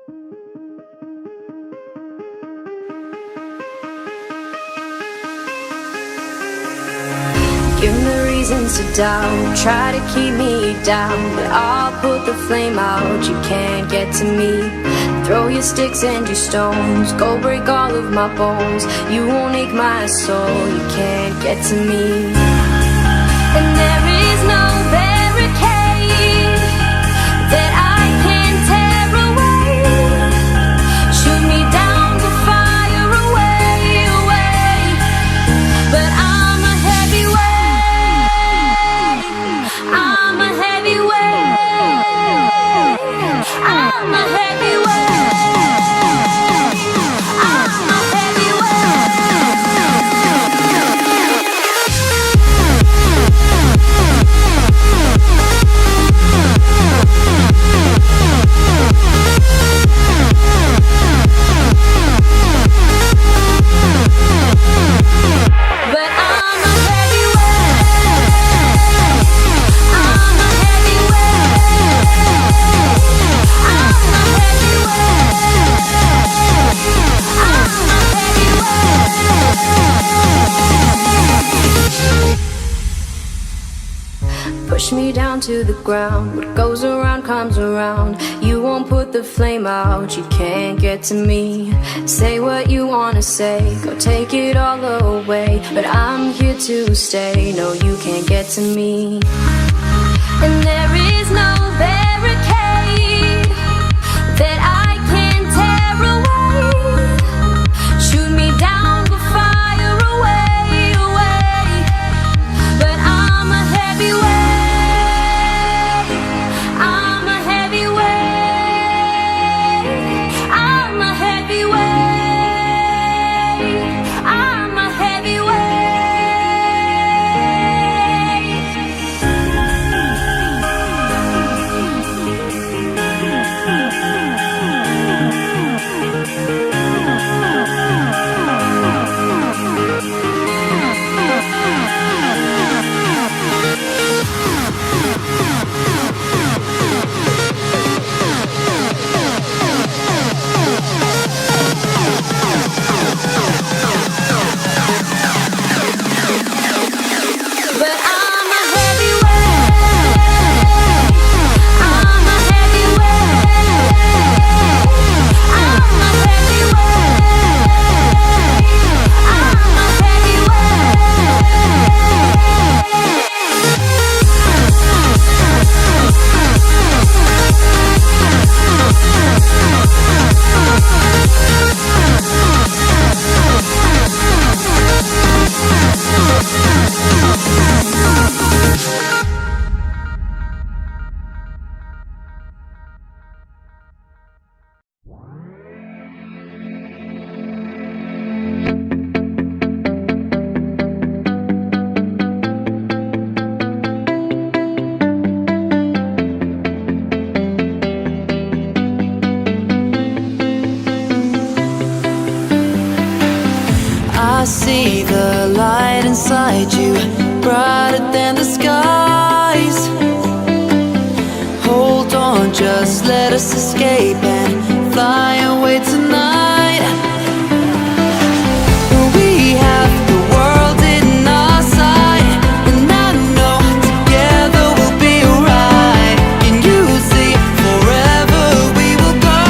Give me reasons to doubt, try to keep me down, but I'll put the flame out, you can't get to me. Throw your sticks and your stones, go break all of my bones, you won't ache my soul, you can't get to me. And there is no barricade that I can tear away. Shoot me down to fire away, away. But I'm a heavyweight, I'm a heavyweight, I'm a heavyweight, I'm a push me down to the ground, what goes around comes around. You won't put the flame out, you can't get to me. Say what you wanna say, go take it all away, but I'm here to stay, no you can't get to me. And there is no barricade that I can tear away. Shoot me down with fire away, away. But I'm a heavyweight, I see the light inside you, brighter than the skies. Hold on, just let us escape and fly away tonight. We have the world in our sight, and I know together we'll be alright. Can you see forever we will go?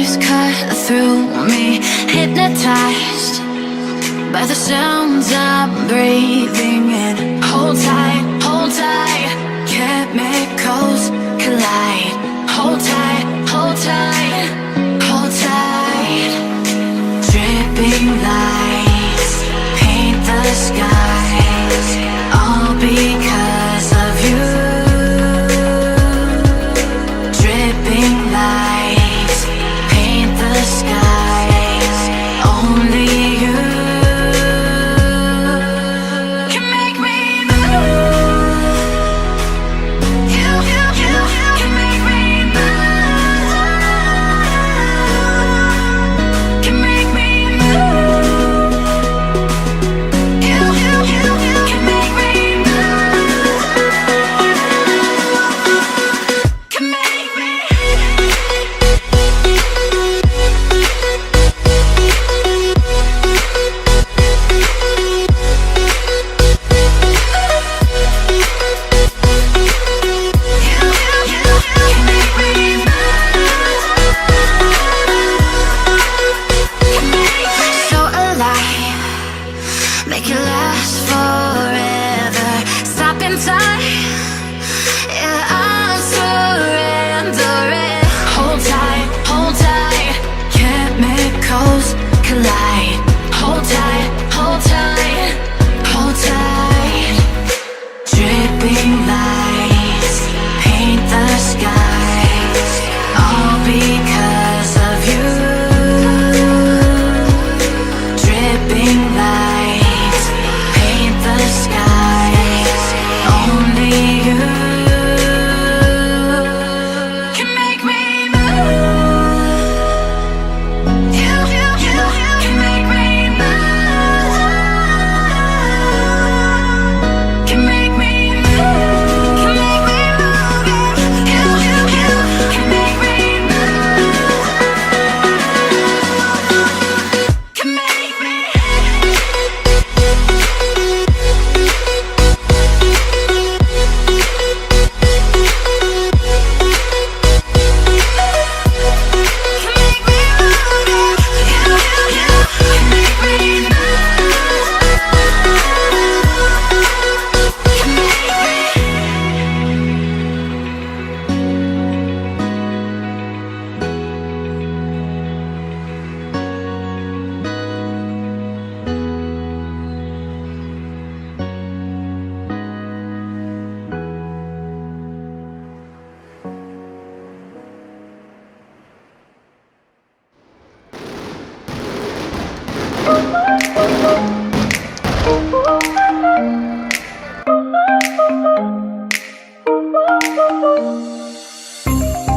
waves cut through me, hypnotized by the sounds I'm breathing in. Hold tight, chemicals collide. Hold tight, hold tight, hold tight. Dripping lights paint the skies, all because of you. Dripping lights paint the skies, only you can make me move. You can make me move. Can make me move. You can make me move. Can make me. So alive, make it last forever. Stop in time, yeah, I'm surrendering. Hold tight, chemicals collide. Hold tight, hold tight, hold tight. Dripping lights paint the skies, all because of you. Dripping lights paint the skies, only you can make me move. You can make me move. Can make me move. Can make me move. You can make me move. Can make me.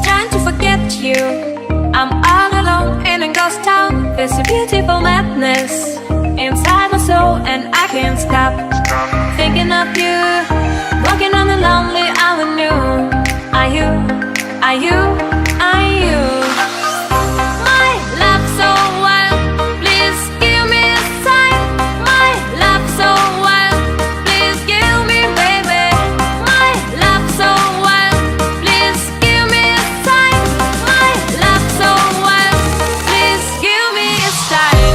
Trying to forget you, I'm all alone in a ghost town. There's a beautiful madness inside my soul, and I can't stop thinking of you. Walking on the lonely avenue. Are you, are you, are you my love so wild? Please give me a sign. My love so wild, please give me, baby. My love so wild, please give me a sign. My love so wild, please give me a sign.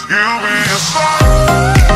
You'll be a star.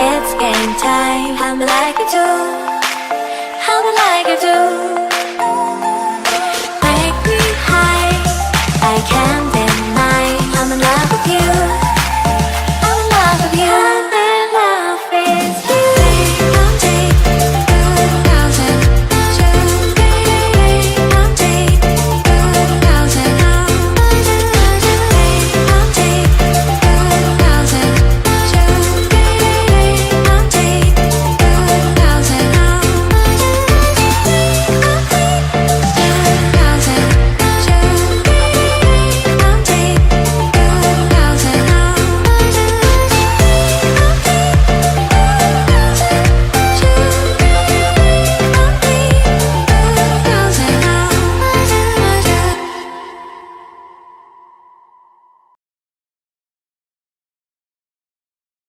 It's game time. How me like it do? How me like it do?